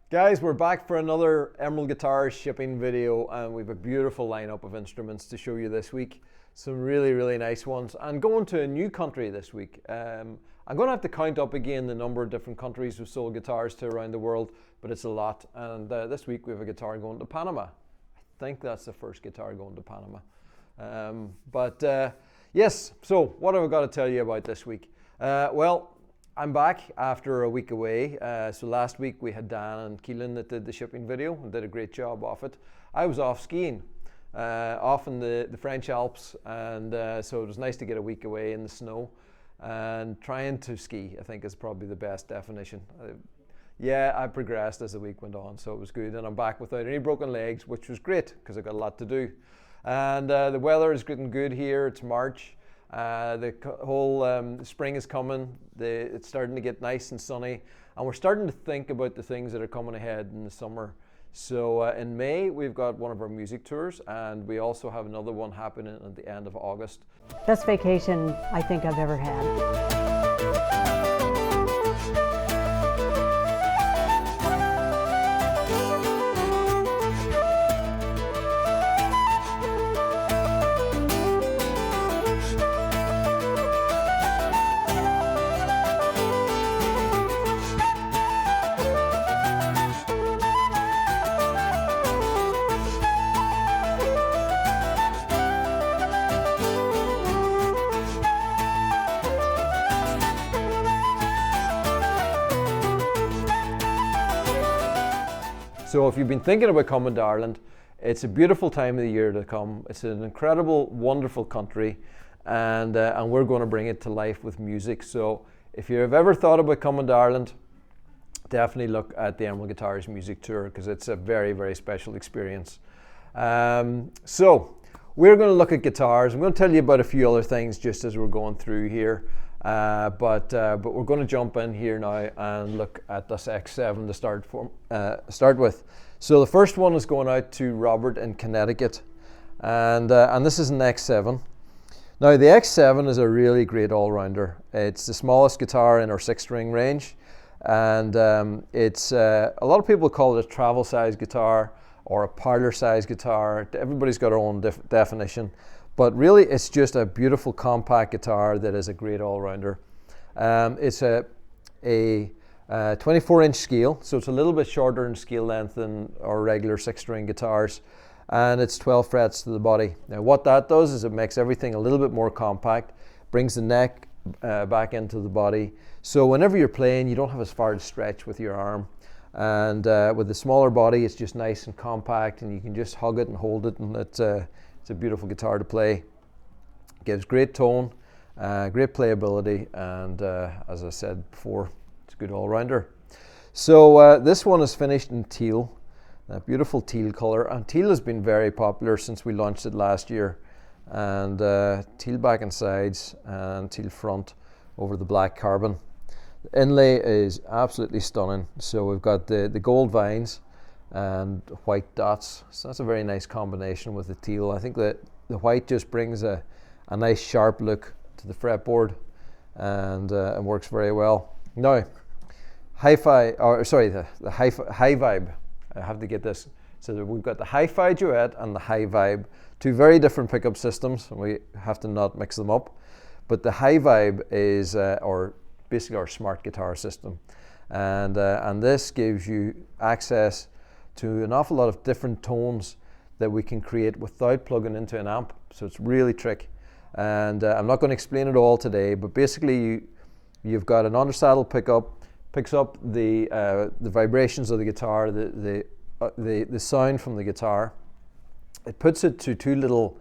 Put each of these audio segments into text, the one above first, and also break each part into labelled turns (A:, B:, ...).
A: Guys, we're back for another Emerald Guitars shipping video, and we have a beautiful lineup of instruments to show you this week. Some really nice ones, and going to a new country this week. I'm going to have to count up again the number of different countries we've sold guitars to around the world, but it's a lot. And this week we have a guitar going to Panama. I think that's the first guitar going to Panama. Yes, so what have I got to tell you about this week? Well, I'm back after a week away. So last week we had Dan and Keelan that did the shipping video and did a great job of it. I was off skiing, off in the French Alps, and so it was nice to get a week away in the snow and trying to ski, I think, is probably the best definition. Yeah, I progressed as the week went on, so it was good, and I'm back without any broken legs, which was great because I got a lot to do. And the weather is getting good here. It's March. The whole spring is coming. It's starting to get nice and sunny, and we're starting to think about the things that are coming ahead in the summer. So in May we've got one of our music tours, and we also have another one happening at the end of August.
B: Best vacation I think I've ever had.
A: So if you've been thinking about coming to Ireland, it's a beautiful time of the year to come. It's an incredible, wonderful country, and we're going to bring it to life with music. So if you've ever thought about coming to Ireland, definitely look at the Emerald Guitars music tour, because it's a very special experience. So we're going to look at guitars. I'm going to tell you about a few other things just as we're going through here. But we're going to jump in here now and look at this X7 to start with. So the first one is going out to Robert in Connecticut, and this is an X7. Now the X7 is a really great all-rounder. It's the smallest guitar in our 6-string range, and it's a lot of people call it a travel size guitar or a parlor size guitar. Everybody's got their own definition. But really, it's just a beautiful compact guitar that is a great all-rounder. It's a 24-inch scale, so it's a little bit shorter in scale length than our regular 6-string guitars, and it's 12 frets to the body. Now, what that does is it makes everything a little bit more compact, brings the neck back into the body, so whenever you're playing, you don't have as far to stretch with your arm. And with the smaller body, it's just nice and compact, and you can just hug it and hold it, and it's a beautiful guitar to play. Gives great tone, great playability, and as I said before, it's a good all-rounder. So this one is finished in teal, a beautiful teal color, and teal has been very popular since we launched it last year. And teal back and sides and teal front over the black carbon. The inlay is absolutely stunning. So we've got the gold vines and white dots, so that's a very nice combination with the teal. I think that the white just brings a nice sharp look to the fretboard, and works very well. Now, the HiVibe, I have to get this. So we've got the HiFi Duet and the HiVibe, two very different pickup systems, and we have to not mix them up. But the HiVibe is basically our smart guitar system, and this gives you access to an awful lot of different tones that we can create without plugging into an amp. So it's really trick. And I'm not going to explain it all today, but basically you've got an undersaddle pickup, picks up the vibrations of the guitar, the sound from the guitar. It puts it to two little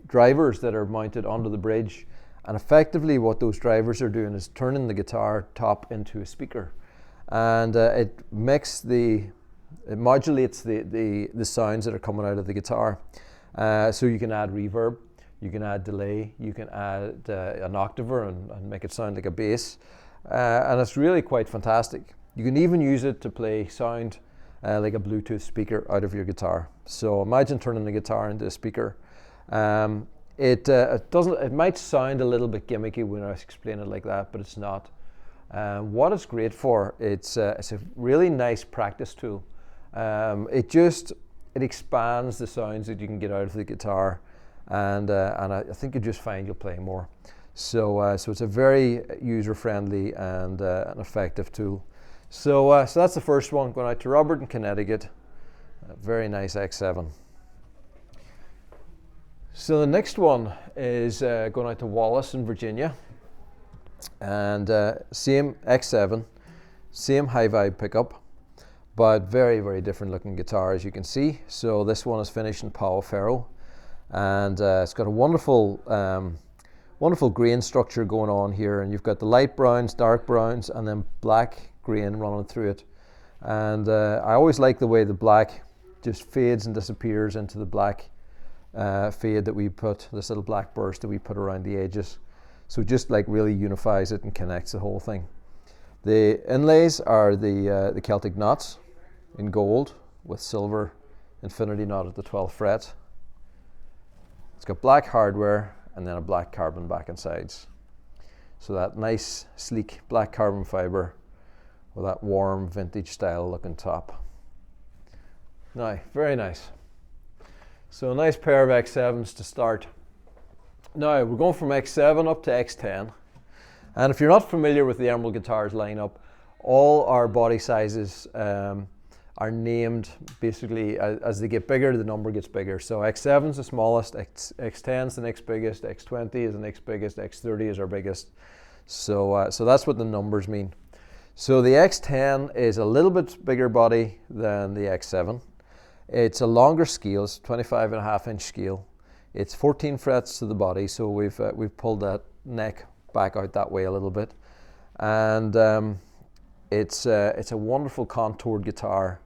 A: drivers that are mounted onto the bridge. And effectively what those drivers are doing is turning the guitar top into a speaker. And it modulates the sounds that are coming out of the guitar. So you can add reverb, you can add delay, you can add an octaver and make it sound like a bass. And it's really quite fantastic. You can even use it to play sound like a Bluetooth speaker out of your guitar. So imagine turning the guitar into a speaker. It might sound a little bit gimmicky when I explain it like that, but it's not. What it's great for, it's a really nice practice tool. It expands the sounds that you can get out of the guitar, and I think you just find you'll play more. So it's a very user-friendly and an effective tool. So that's the first one, going out to Robert in Connecticut. A very nice X7. So the next one is going out to Wallace in Virginia, and same X7, same high vibe pickup, but very, very different looking guitar, as you can see. So this one is finished in Powell Ferro, and it's got a wonderful wonderful grain structure going on here, and you've got the light browns, dark browns, and then black grain running through it. And I always like the way the black just fades and disappears into the black fade that we put, this little black burst that we put around the edges. So just like really unifies it and connects the whole thing. The inlays are the Celtic knots in gold with silver infinity knot at the 12th fret. It's got black hardware and then a black carbon back and sides. So that nice sleek black carbon fiber with that warm vintage style looking top. Now, very nice. So a nice pair of X7s to start. Now we're going from X7 up to X10. And if you're not familiar with the Emerald Guitars lineup, all our body sizes are named basically as they get bigger, the number gets bigger. So X7 is the smallest, X10 is the next biggest, X20 is the next biggest, X30 is our biggest. So that's what the numbers mean. So the X10 is a little bit bigger body than the X7. It's a longer scale, it's 25.5-inch scale. It's 14 frets to the body, so we've pulled that neck back out that way a little bit. And it's a wonderful contoured guitar.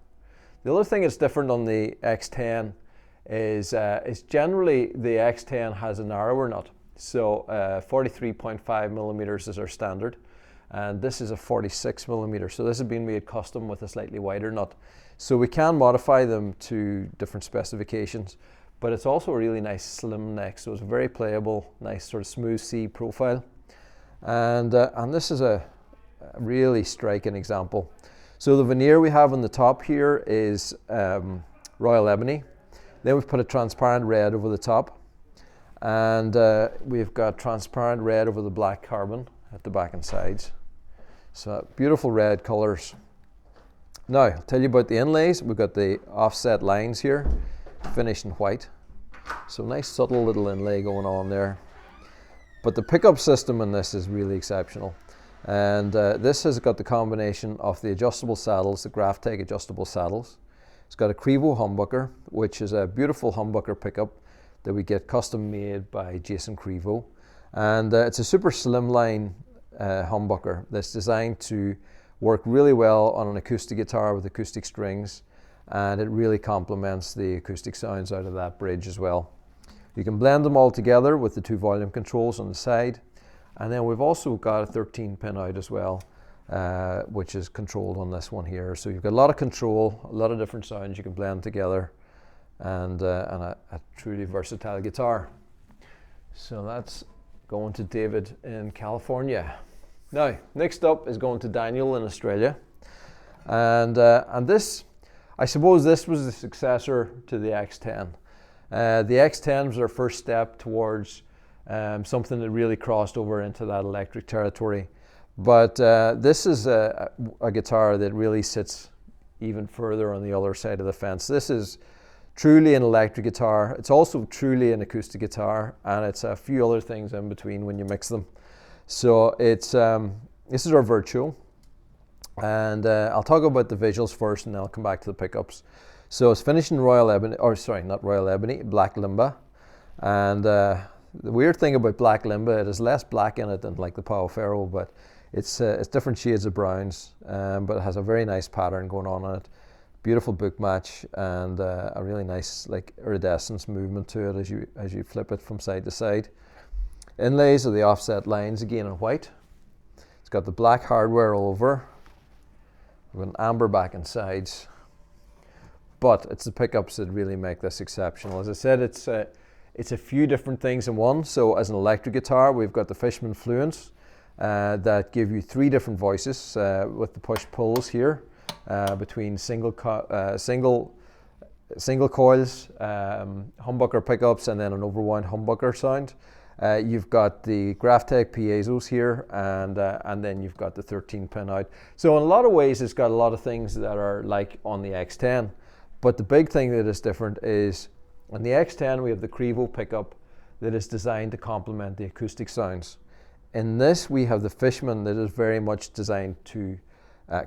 A: The other thing that's different on the X10 is generally the X10 has a narrower nut. So 43.5 millimeters is our standard, and this is a 46 millimeter. So this has been made custom with a slightly wider nut. So we can modify them to different specifications, but it's also a really nice slim neck. So it's a very playable, nice sort of smooth C profile. And this is a really striking example. So the veneer we have on the top here is Royal Ebony. Then we've put a transparent red over the top, and we've got transparent red over the black carbon at the back and sides. So beautiful red colors. Now I'll tell you about the inlays. We've got the offset lines here, finished in white. So nice subtle little inlay going on there. But the pickup system in this is really exceptional. And this has got the combination of the adjustable saddles, the Graphtec adjustable saddles. It's got a Crevo humbucker, which is a beautiful humbucker pickup that we get custom made by Jason Crevo. And it's a super slimline humbucker that's designed to work really well on an acoustic guitar with acoustic strings, and it really complements the acoustic sounds out of that bridge as well. You can blend them all together with the two volume controls on the side, and then we've also got a 13 pin out as well, which is controlled on this one here. So you've got a lot of control, a lot of different sounds you can blend together, and a truly versatile guitar. So that's going to David in California. Now, next up is going to Daniel in Australia. And this, I suppose this was the successor to the X10. The X10 was our first step towards something that really crossed over into that electric territory. But this is a guitar that really sits even further on the other side of the fence. This is truly an electric guitar. It's also truly an acoustic guitar, and it's a few other things in between when you mix them. So it's this is our Virtuo, and I'll talk about the visuals first, and then I'll come back to the pickups. So it's finished in Royal Ebony, or sorry, not Royal Ebony, Black Limba. And the weird thing about Black Limba, it has less black in it than like the Powell Ferro, but it's different shades of browns, but it has a very nice pattern going on it. Beautiful book match, and a really nice like iridescence movement to it as you flip it from side to side. Inlays are the offset lines again in white. It's got the black hardware all over with an amber back and sides. But it's the pickups that really make this exceptional. As I said, it's a few different things in one. So as an electric guitar, we've got the Fishman Fluence, that give you 3 different voices with the push pulls here between single coils, humbucker pickups, and then an overwound humbucker sound. You've got the Graphtec piezo's here, and then you've got the 13-pin out. So in a lot of ways, it's got a lot of things that are like on the X10. But the big thing that is different is on the X10, we have the Crevo pickup that is designed to complement the acoustic sounds. In this, we have the Fishman that is very much designed to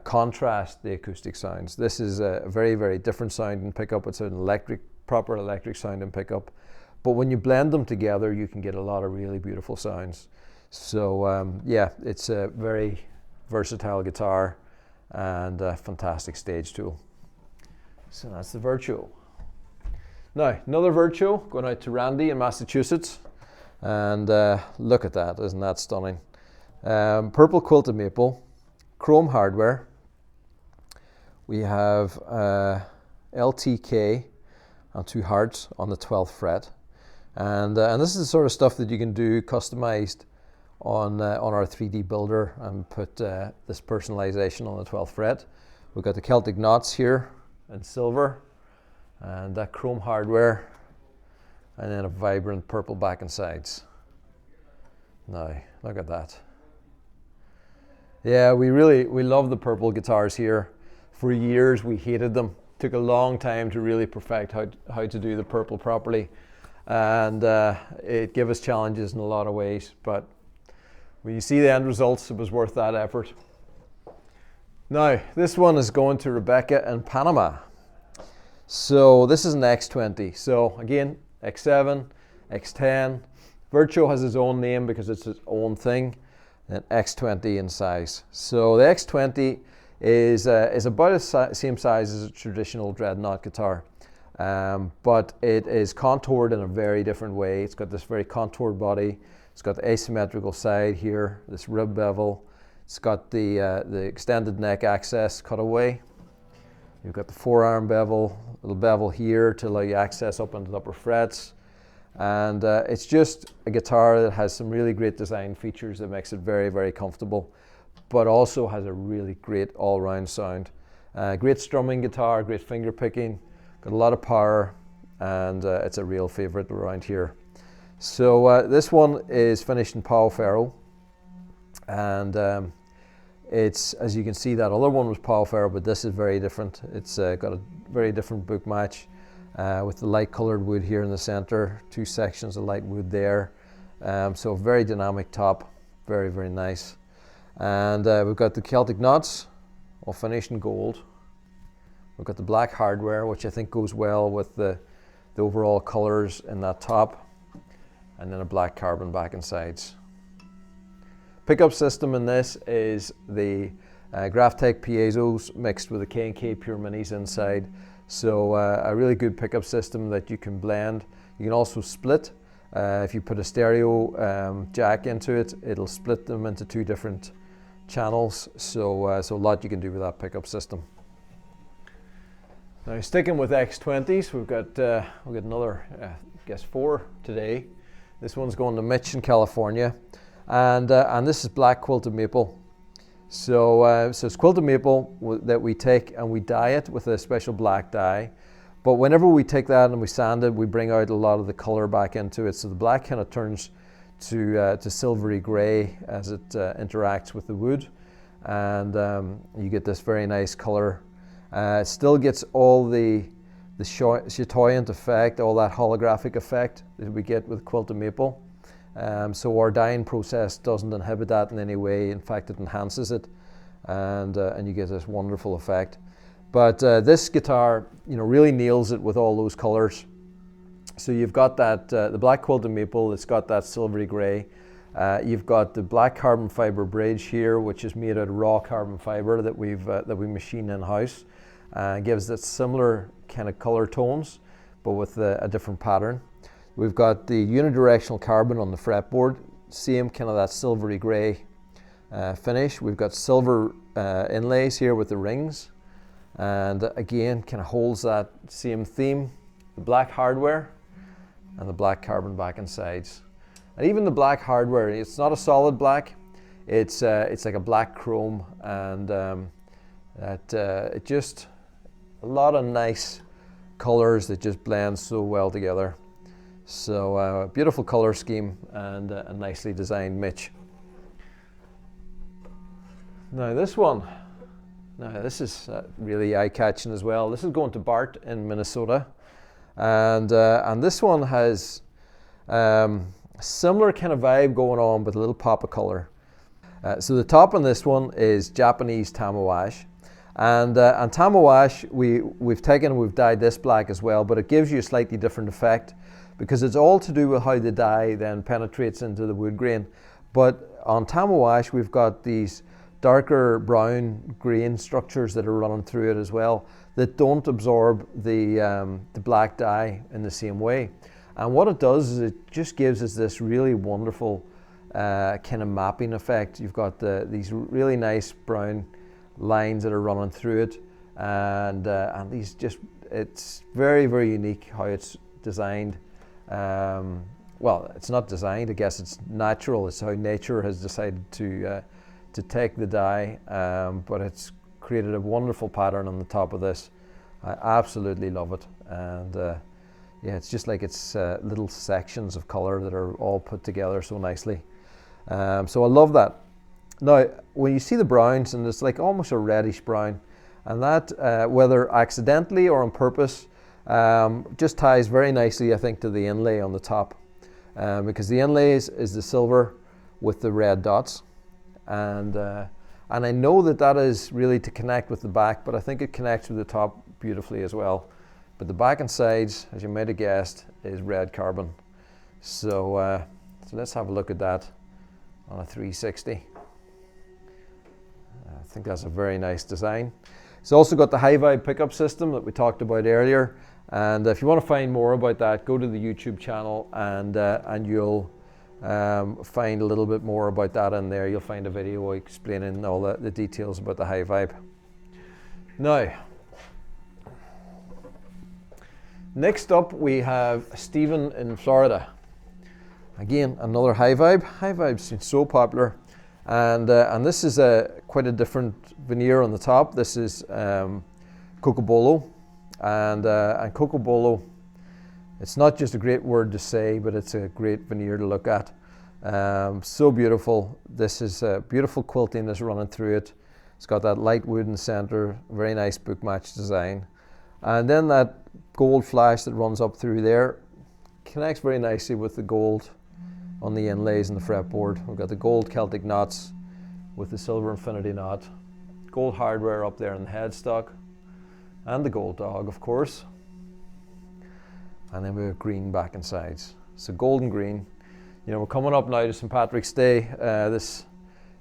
A: contrast the acoustic sounds. This is a very, very different sounding pickup. It's an proper electric sounding pickup. But when you blend them together, you can get a lot of really beautiful sounds. So yeah, it's a very versatile guitar and a fantastic stage tool. So that's the Virtuo. Now, another Virtuo going out to Randy in Massachusetts. And look at that, isn't that stunning? Purple quilted maple, chrome hardware. We have LTK and 2 hearts on the 12th fret. And this is the sort of stuff that you can do customized on our 3D builder and put this personalization on the 12th fret. We've got the Celtic knots here in silver and that chrome hardware, and then a vibrant purple back and sides. Now, look at that. Yeah, we love the purple guitars here. For years we hated them. Took a long time to really perfect how to do the purple properly. And it gave us challenges in a lot of ways, but when you see the end results, it was worth that effort. Now, this one is going to Rebecca in Panama. So this is an X20. So again, X7, X10. Virtuo has its own name because it's its own thing, and X20 in size. So the X20 is about the same size as a traditional dreadnought guitar. But it is contoured in a very different way. It's got this very contoured body. It's got the asymmetrical side here, this rib bevel. It's got the extended neck access cutaway. You've got the forearm bevel, little bevel here to allow you access up into the upper frets. And it's just a guitar that has some really great design features that makes it very, very comfortable, but also has a really great all-round sound. Great strumming guitar, great finger picking. Got a lot of power, and it's a real favorite around here. So this one is finished in Pau Ferro, and it's, as you can see, that other one was Pau Ferro, but this is very different. It's got a very different book match with the light colored wood here in the center, 2 sections of light wood there. So very dynamic top, very, very nice. And we've got the Celtic knots, all finished in gold. We've got the black hardware, which I think goes well with the overall colors in that top, and then a black carbon back and sides. Pickup system in this is the Graphtec piezos mixed with the K&K Pure Minis inside. So a really good pickup system that you can blend. You can also split. If you put a stereo jack into it, it'll split them into 2 different channels. So a lot you can do with that pickup system. Now, sticking with X20s, we've got another, I guess 4 today. This one's going to Mitch in California, and this is black quilted maple. So it's quilted maple that we take and we dye it with a special black dye. But whenever we take that and we sand it, we bring out a lot of the color back into it. So the black kind of turns to silvery gray as it interacts with the wood, and you get this very nice color. It still gets all the chatoyant effect, all that holographic effect that we get with quilted maple. So our dyeing process doesn't inhibit that in any way. In fact, it enhances it, and you get this wonderful effect. But this guitar, really nails it with all those colors. So you've got that the black quilted maple. It's got that silvery gray. You've got the black carbon fiber bridge here, which is made out of raw carbon fiber that we machine in house. Gives it similar kind of color tones, but with a different pattern. We've got the unidirectional carbon on the fretboard, same kind of that silvery gray finish. We've got silver inlays here with the rings, and again kind of holds that same theme. The black hardware and the black carbon back and sides. And even the black hardware, it's not a solid black, It's like a black chrome, and it just a lot of nice colors that just blend so well together. So beautiful color scheme and a nicely designed Mitch. Now this one, this is really eye-catching as well. This is going to Bart in Minnesota, and this one has a similar kind of vibe going on, but a little pop of color. So the top on this one is Japanese tamawash, and tamawash we've dyed this black as well, but it gives you a slightly different effect because it's all to do with how the dye then penetrates into the wood grain. But on tamawash we've got these darker brown grain structures that are running through it as well that don't absorb the black dye in the same way. And what it does is it just gives us this really wonderful kind of mapping effect. You've got these really nice brown lines that are running through it, and these just, it's very, very unique how it's designed. Well, it's not designed, I guess it's natural. It's how nature has decided to take the dye, but it's created a wonderful pattern on the top of this. I absolutely love it, and yeah, it's just like it's little sections of color that are all put together so nicely. So I love that. Now, when you see the browns, and it's like almost a reddish brown, and that, whether accidentally or on purpose, just ties very nicely, I think, to the inlay on the top, because the inlay is the silver with the red dots, and I know that is really to connect with the back, but I think it connects with the top beautifully as well. But the back and sides, as you might have guessed, is red carbon. So let's have a look at that on a 360. I think that's a very nice design. It's also got the HiFi pickup system that we talked about earlier. And if you want to find more about that, go to the YouTube channel, and you'll find a little bit more about that in there. You'll find a video explaining all the details about the HiFi. Now, next up we have Stephen in Florida. Again, another HiFi. HiFi's been so popular, and this is quite a different veneer on the top. This is Cocobolo, and Cocobolo, it's not just a great word to say, but it's a great veneer to look at. So beautiful. This is beautiful quilting that's running through it. It's got that light wood in the center, very nice book match design, and then that gold flash that runs up through there connects very nicely with the gold on the inlays and the fretboard. We've got the gold Celtic knots with the silver infinity knot, gold hardware up there in the headstock, and the gold dog, of course. And then we have green back and sides. So gold and green. You know, we're coming up now to St. Patrick's Day. This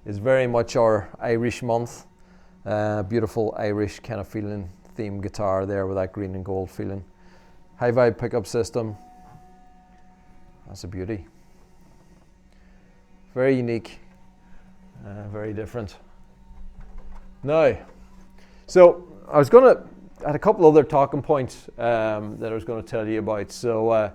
A: is very much our Irish month. Beautiful Irish kind of feeling theme guitar there with that green and gold feeling. HiFi pickup system. That's a beauty. Very unique, very different. Now, so I had a couple other talking points that I was going to tell you about. So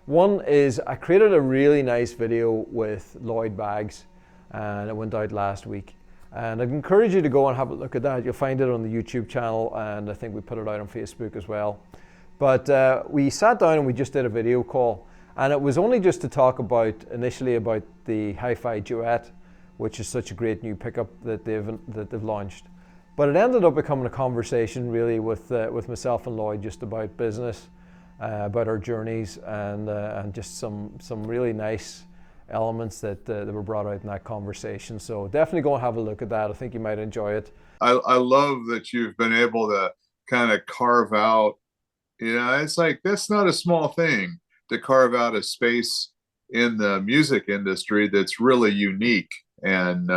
A: one is I created a really nice video with LR Baggs, and it went out last week. And I'd encourage you to go and have a look at that. You'll find it on the YouTube channel, and I think we put it out on Facebook as well. But we sat down and we just did a video call. And it was only just to talk initially about the HiFi Duet, which is such a great new pickup that they've launched. But it ended up becoming a conversation really with myself and Lloyd, just about business, about our journeys, and just some really nice elements that were brought out in that conversation. So definitely go and have a look at that. I think you might enjoy it.
C: I love that you've been able to kind of carve out, it's like, that's not a small thing, to carve out a space in the music industry that's really unique. And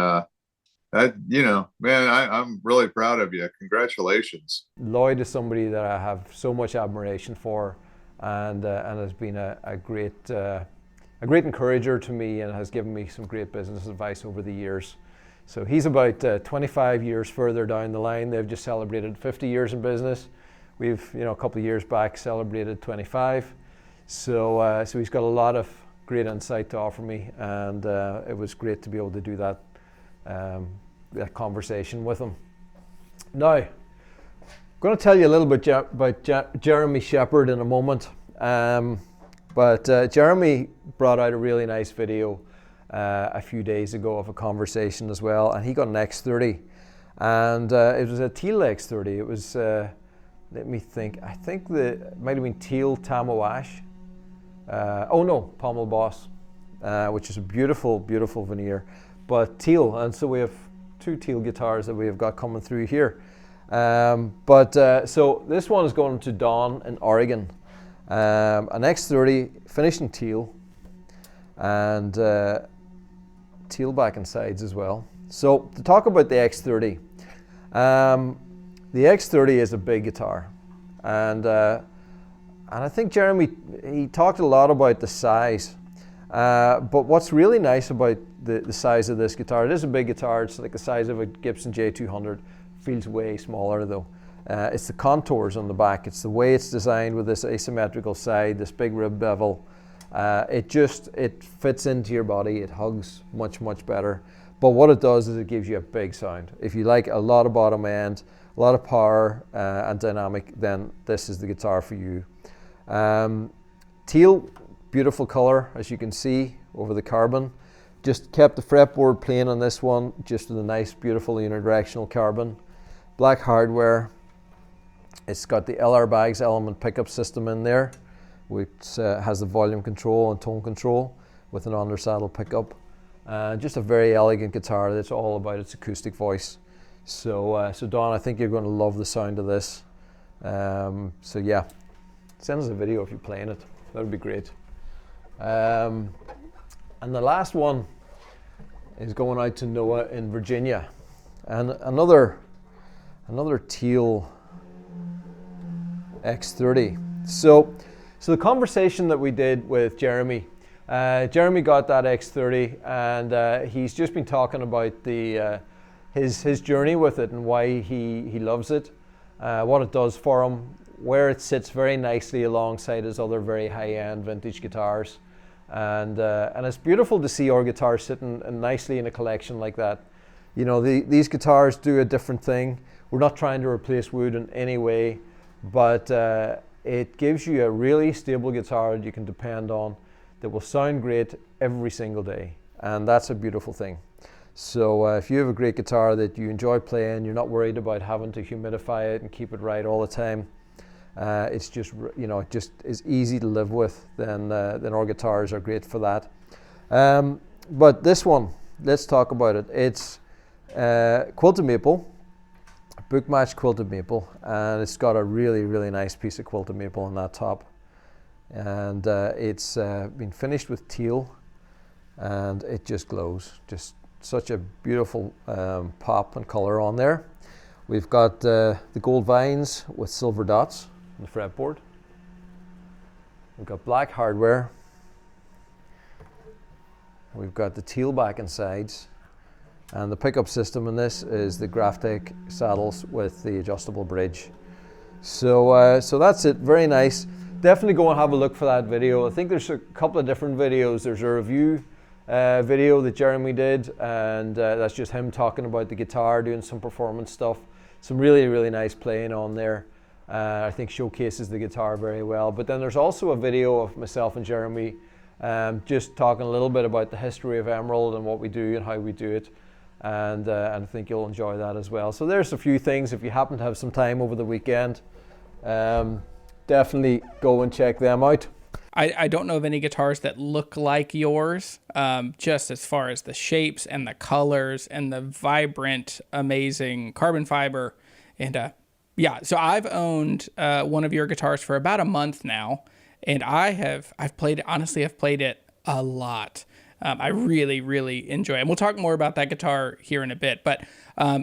C: that, man, I'm really proud of you. Congratulations.
A: Lloyd is somebody that I have so much admiration for, and has been a great encourager to me, and has given me some great business advice over the years. So he's about 25 years further down the line. They've just celebrated 50 years in business. We've, a couple of years back, celebrated 25. So he's got a lot of great insight to offer me, and it was great to be able to do that that conversation with him. Now, I'm going to tell you a little bit about Jeremy Shepherd in a moment, but Jeremy brought out a really nice video a few days ago of a conversation as well, and he got an X30, and it was a teal X30. It was, let me think, I think it might have been teal Tamawash. Oh no, Pommel Boss, which is a beautiful, beautiful veneer, but teal, and so we have two teal guitars that we have got coming through here. So this one is going to Don in Oregon, an X30 finished in teal, and teal back and sides as well. So to talk about the X30, the X30 is a big guitar, and I think Jeremy, he talked a lot about the size, but what's really nice about the size of this guitar, it is a big guitar, it's like the size of a Gibson J200, feels way smaller though. It's the contours on the back, it's the way it's designed with this asymmetrical side, this big rib bevel. It fits into your body, it hugs much, much better. But what it does is it gives you a big sound. If you like a lot of bottom end, a lot of power and dynamic, then this is the guitar for you. Teal, beautiful color, as you can see over the carbon. Just kept the fretboard plain on this one, just with a nice, beautiful unidirectional carbon. Black hardware. It's got the LR Baggs element pickup system in there, which has the volume control and tone control with an undersaddle pickup. Just a very elegant guitar that's all about its acoustic voice. So Don, I think you're going to love the sound of this. So yeah, send us a video if you're playing it. That would be great. And the last one is going out to Noah in Virginia, and another teal X30. So the conversation that we did with Jeremy, Jeremy got that X30, and he's just been talking about his journey with it and why he loves it, what it does for him, where it sits very nicely alongside his other very high-end vintage guitars. And it's beautiful to see our guitars sitting nicely in a collection like that. You know, these guitars do a different thing. We're not trying to replace wood in any way, but it gives you a really stable guitar that you can depend on, that will sound great every single day, and that's a beautiful thing. So if you have a great guitar that you enjoy playing, you're not worried about having to humidify it and keep it right all the time, it's just, you know, it just is easy to live with, then our guitars are great for that. But this one, let's talk about it. It's quilted maple, book match quilted maple, and it's got a really, really nice piece of quilted maple on that top. And it's been finished with teal, and it just glows. Just such a beautiful pop and color on there. We've got the gold vines with silver dots on the fretboard. We've got black hardware. We've got the teal back and sides, and the pickup system in this is the Graphic saddles with the adjustable bridge. So that's it. Very nice. Definitely go and have a look for that video. I think there's a couple of different videos. There's a review video that Jeremy did, and that's just him talking about the guitar, doing some performance stuff. Some really, really nice playing on there. I think showcases the guitar very well. But then there's also a video of myself and Jeremy just talking a little bit about the history of Emerald and what we do and how we do it. And I think you'll enjoy that as well. So there's a few things. If you happen to have some time over the weekend, definitely go and check them out.
D: I don't know of any guitars that look like yours, just as far as the shapes and the colors and the vibrant, amazing carbon fiber. And yeah, so I've owned one of your guitars for about a month now, and I've played it a lot. I really, really enjoy it. And we'll talk more about that guitar here in a bit. But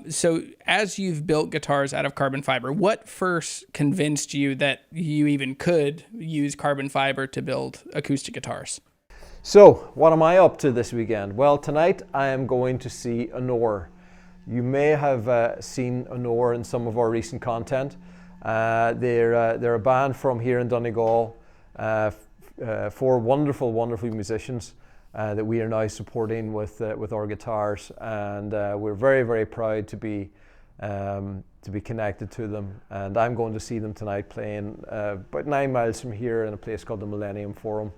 D: so as you've built guitars out of carbon fiber, what first convinced you that you even could use carbon fiber to build acoustic guitars?
A: So what am I up to this weekend? Well, tonight I am going to see Honor. You may have seen Honor in some of our recent content. They're a band from here in Donegal, four wonderful, wonderful musicians. that we are now supporting with our guitars, and we're very, very proud to be connected to them. And I'm going to see them tonight playing about 9 miles from here in a place called the Millennium Forum.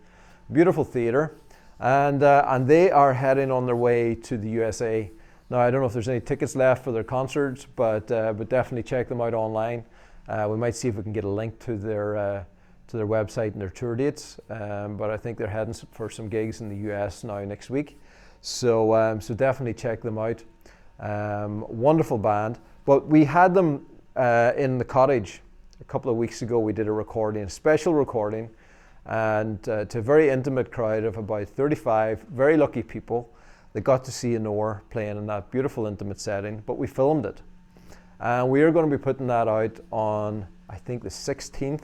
A: Beautiful theatre, and they are heading on their way to the USA. Now, I don't know if there's any tickets left for their concerts, but definitely check them out online. We might see if we can get a link to their website and their tour dates, but I think they're heading for some gigs in the US now next week. So definitely check them out. Wonderful band. But we had them in the cottage a couple of weeks ago. We did a special recording, and to a very intimate crowd of about 35 very lucky people that got to see Honor playing in that beautiful intimate setting. But we filmed it, and we are going to be putting that out on, I think, the 16th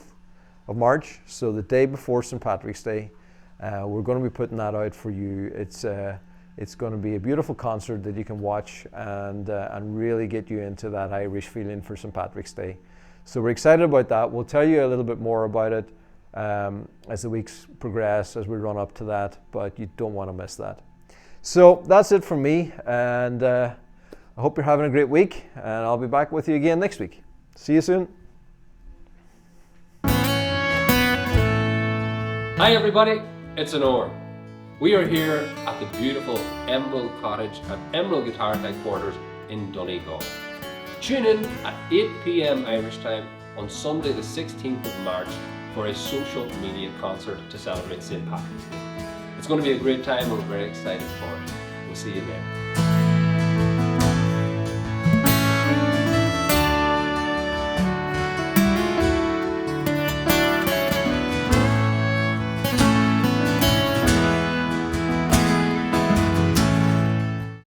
A: of March, so the day before St. Patrick's Day. We're going to be putting that out for you. It's going to be a beautiful concert that you can watch and really get you into that Irish feeling for St. Patrick's Day. So we're excited about that. We'll tell you a little bit more about it as the weeks progress, as we run up to that, but you don't want to miss that. So that's it from me, and I hope you're having a great week, and I'll be back with you again next week. See you soon.
E: Hi everybody, it's Honor. We are here at the beautiful Emerald Cottage at Emerald Guitar Headquarters in Donegal. Tune in at 8 p.m. Irish time on Sunday the 16th of March for a social media concert to celebrate St. Patrick's Day. It's going to be a great time and we're very excited for it. We'll see you there.